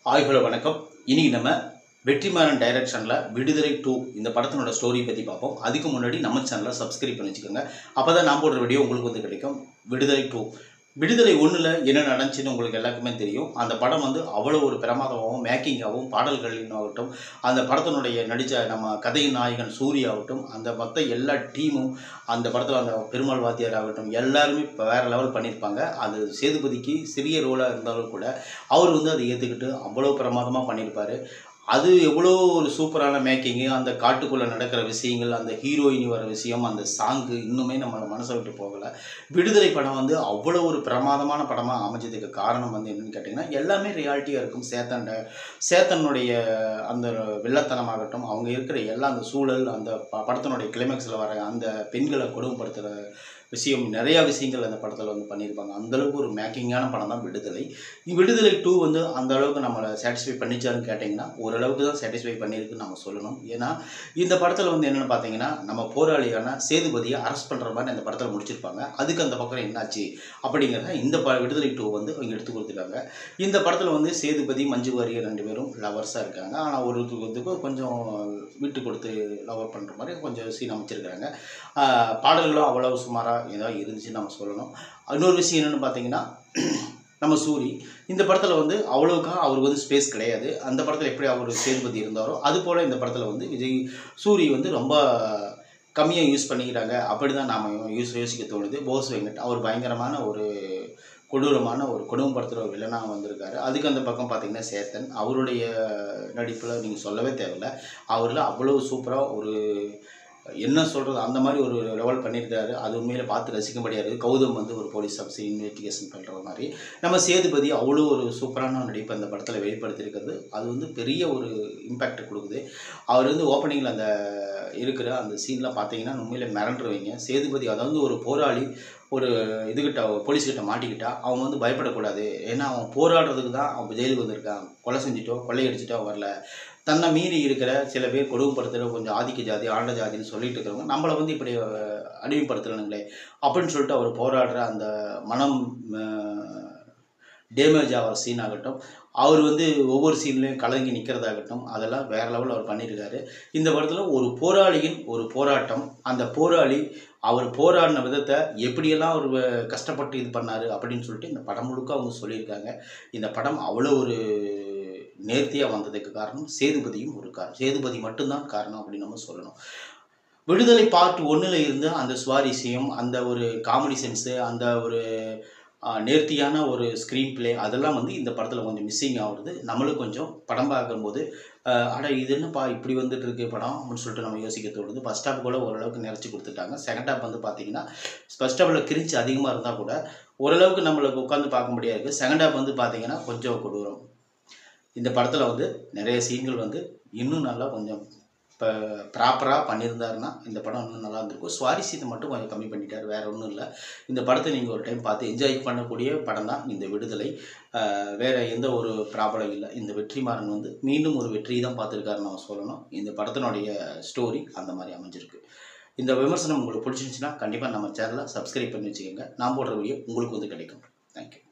Hi hello வணக்கம். இன்னைக்கு நம்ம வெற்றிமாறன் டைரக்ஷனில் விடுதலை 2 இந்த படத்தினோட ஸ்டோரி பற்றி பார்ப்போம். அதுக்கு முன்னாடி நம்ம சேனலை சப்ஸ்கிரைப் பண்ணி வச்சுக்கோங்க. அப்போ தான் நான் போடுற வீடியோ உங்களுக்கு வந்து கிடைக்கும். விடுதலை 2 விடுதலை 1ல் என்ன நடந்துச்சுன்னு உங்களுக்கு எல்லாருக்குமே தெரியும். அந்த படம் வந்து அவ்வளோ ஒரு பிரமாதமாகவும் மேக்கிங்காகவும் பாடல்களினாகட்டும், அந்த படத்தினுடைய நடித்த நம்ம கதையின் நாயகன் சூர்யாகட்டும், அந்த மொத்த எல்லா டீமும் அந்த படத்தில் அந்த பெருமாள் வாத்தியார் ஆகட்டும் எல்லாருமே இப்போ வேறு லெவல் பண்ணியிருப்பாங்க. அது சேதுபதிக்கு சிறிய ரோலாக இருந்தாலும் கூட அவர் வந்து அதை ஏற்றுக்கிட்டு அவ்வளோ பிரமாதமாக பண்ணியிருப்பார். அது எவ்வளோ ஒரு சூப்பரான மேக்கிங்கு, அந்த காட்டுக்குள்ளே நடக்கிற விஷயங்கள், அந்த ஹீரோயினி வர விஷயம், அந்த சாங்கு இன்னுமே நம்ம மனசை விட்டு போகலை. விடுதலை படம் வந்து அவ்வளோ ஒரு பிரமாதமான படமாக அமைஞ்சதுக்கு காரணம் வந்து என்னென்னு கேட்டிங்கன்னா, எல்லாமே ரியாலிட்டியாக இருக்கும். சேத்தனுடைய அந்த வில்லத்தனமாகட்டும், அவங்க இருக்கிற எல்லா அந்த சூழல், அந்த படத்தினுடைய கிளைமேக்ஸில் வர அந்த பெண்களை கொடுமைப்படுத்துகிற விஷயம், நிறையா விஷயங்கள் அந்த படத்தில் வந்து பண்ணியிருப்பாங்க. அந்தளவுக்கு ஒரு மேக்கிங்கான படம் தான் விடுதலை. விடுதலை 2 வந்து அந்தளவுக்கு நம்மளை சாட்டிஸ்ஃபை பண்ணிச்சான்னு கேட்டிங்கன்னா, ஓரளவுக்கு தான் சாட்டிஸ்ஃபை பண்ணியிருக்குன்னு நம்ம சொல்லணும். ஏன்னா இந்த படத்தில் வந்து என்னென்னு பார்த்தீங்கன்னா, நம்ம போராளியான சேதுபதியை அரெஸ்ட் பண்ணுற மாதிரி அந்த படத்தில் முடிச்சிருப்பாங்க. அதுக்கு அந்த பக்கம் என்னாச்சு அப்படிங்கிறத இந்த விடுதலை 2 வந்து அவங்க எடுத்து கொடுத்துருக்காங்க. இந்த படத்தில் வந்து சேதுபதி மஞ்சு வாரியர் 2 பேரும் லவர்ஸாக இருக்காங்க. ஆனால் ஒருத்துக்கு கொஞ்சம் விட்டு கொடுத்து லவர் பண்ணுற மாதிரி கொஞ்சம் சீன் அமைச்சிருக்காங்க. பாடல்களும் அவ்வளவு சுமாராக ஏதாவது இருந்துச்சுன்னு நம்ம சொல்லணும். இன்னொரு விஷயம் என்னென்னு பார்த்தீங்கன்னா, நம்ம சூரி இந்த படத்தில் வந்து அவ்வளோக்கா அவருக்கு வந்து ஸ்பேஸ் கிடையாது. அந்த படத்தில் எப்படி அவர் சேதுபதி இருந்தாரோ அதுபோல் இந்த படத்தில் வந்து சூரி வந்து ரொம்ப கம்மியாக யூஸ் பண்ணிக்கிறாங்க. அப்படி தான் நாம் யோசிக்க தோணுது. போஸ் வெங்கட் அவர் பயங்கரமான ஒரு கொடூரமான ஒரு கொடுமைப்படுத்துகிற ஒரு வில்லனாக வந்திருக்காரு. அதுக்கு அந்த பக்கம் பார்த்திங்கன்னா சேத்தன் அவருடைய நடிப்பில் நீங்கள் சொல்லவே தேவையில்லை. அவரில் அவ்வளோ சூப்பராக ஒரு என்ன சொல்கிறது அந்த மாதிரி ஒரு லெவல் பண்ணியிருக்காரு. அது உண்மையில் பார்த்து ரசிக்கும்படியாக இருக்குது. கௌதம் வந்து ஒரு போலீஸ் ஆஃபீஸர் இன்வெஸ்டிகேஷன் பண்ணுற மாதிரி, நம்ம சேதுபதி அவ்வளோ ஒரு சூப்பரான நடிப்பை அந்த படத்தில் வெளிப்படுத்தியிருக்கிறது. அது வந்து பெரிய ஒரு இம்பேக்ட் கொடுக்குது. அவர் வந்து ஓப்பனிங்கில் அந்த இருக்கிற அந்த சீன்லாம் பார்த்தீங்கன்னா உண்மையில் மிரண்டுருவீங்க. சேதுபதி அதாவது ஒரு போராளி ஒரு இதுகிட்ட போலீஸ்கிட்ட மாட்டிக்கிட்டா அவன் வந்து பயப்படக்கூடாது. ஏன்னா அவன் போராடுறதுக்கு தான் அவன் ஜெயிலுக்கு வந்திருக்கான். கொலை செஞ்சுட்டோ கொள்ளையடிச்சிட்டோ வரல. தன்னை மீறி இருக்கிற சில பேர் கொடுமைப்படுத்துகிற கொஞ்சம் ஆதிக்க ஜாதி ஆண்ட ஜாதின்னு சொல்லிட்டு இருக்கிறவங்க நம்மளை வந்து இப்படி அடிமைப்படுத்துகிறானுங்களே அப்படின்னு சொல்லிட்டு அவர் போராடுற அந்த மனம் டேமேஜ் ஆகிற சீன் ஆகட்டும், அவர் வந்து ஒவ்வொரு சீன்லேயும் கலங்கி நிற்கிறதாகட்டும், அதெல்லாம் வேறு லெவலில் அவர் பண்ணியிருக்காரு. இந்த படத்தில் ஒரு போராளியின் ஒரு போராட்டம், அந்த போராளி அவர் போராடின விதத்தை எப்படியெல்லாம் அவர் கஷ்டப்பட்டு இது பண்ணார் அப்படின்னு சொல்லிட்டு இந்த படம் முழுக்க அவங்க சொல்லியிருக்காங்க. இந்த படம் அவ்வளோ ஒரு நேர்த்தியாக வந்ததுக்கு காரணம் சேதுபதியும் ஒரு காரணம். சேதுபதி மட்டும்தான் காரணம் அப்படின்னு நம்ம சொல்லணும். விடுதலை பார்ட் 1ல் இருந்த அந்த சுவாரஸ்யம், அந்த ஒரு காமெடி சென்ஸு, அந்த ஒரு நேர்த்தியான ஒரு ஸ்க்ரீன் பிளே அதெல்லாம் வந்து இந்த படத்தில் கொஞ்சம் மிஸ்ஸிங் ஆகுது. நம்மளும் கொஞ்சம் படம் பார்க்கும்போது இது என்னப்பா இப்படி வந்துட்டு இருக்கு படம் அப்படின்னு சொல்லிட்டு நம்ம யோசிக்க தோணுது. ஃபஸ்ட் ஹாப் கூட ஓரளவுக்கு நிறச்சி கொடுத்துட்டாங்க. செகண்ட் ஹாப் வந்து பார்த்தீங்கன்னா ஃபஸ்ட் ஹாப்பில் கிரிஞ்சு அதிகமாக இருந்தால் கூட ஓரளவுக்கு நம்மளுக்கு உட்காந்து பார்க்க முடியாது. செகண்ட் ஹாப் வந்து பார்த்தீங்கன்னா கொஞ்சம் கொடூரம். இந்த படத்தில் வந்து நிறைய சீன்கள் வந்து இன்னும் நல்லா கொஞ்சம் இப்போ ப்ராப்பராக பண்ணியிருந்தாருன்னா இந்த படம் இன்னும் நல்லா இருந்திருக்கும். சுவாரஸ்யத்தை மட்டும் கொஞ்சம் கம்மி பண்ணிட்டார், வேறு ஒன்றும் இல்லை. இந்த படத்தை நீங்கள் ஒரு டைம் பார்த்து என்ஜாய் பண்ணக்கூடிய படம் தான் இந்த விடுதலை. வேறு எந்த ஒரு ப்ராப்ளம் இல்லை. இந்த வெற்றிமாறன் வந்து மீண்டும் ஒரு வெற்றி தான் பார்த்துருக்காருன்னு நம்ம சொல்லணும். இந்த படத்தினுடைய ஸ்டோரி அந்த மாதிரி அமைஞ்சிருக்கு. இந்த விமர்சனம் உங்களுக்கு பிடிச்சிருந்துச்சுன்னா கண்டிப்பாக நம்ம சேனலை சப்ஸ்கிரைப் பண்ணி வச்சுக்கோங்க. நான் போடுற வீடியோ உங்களுக்கு வந்து கிடைக்கும். தேங்க்யூ.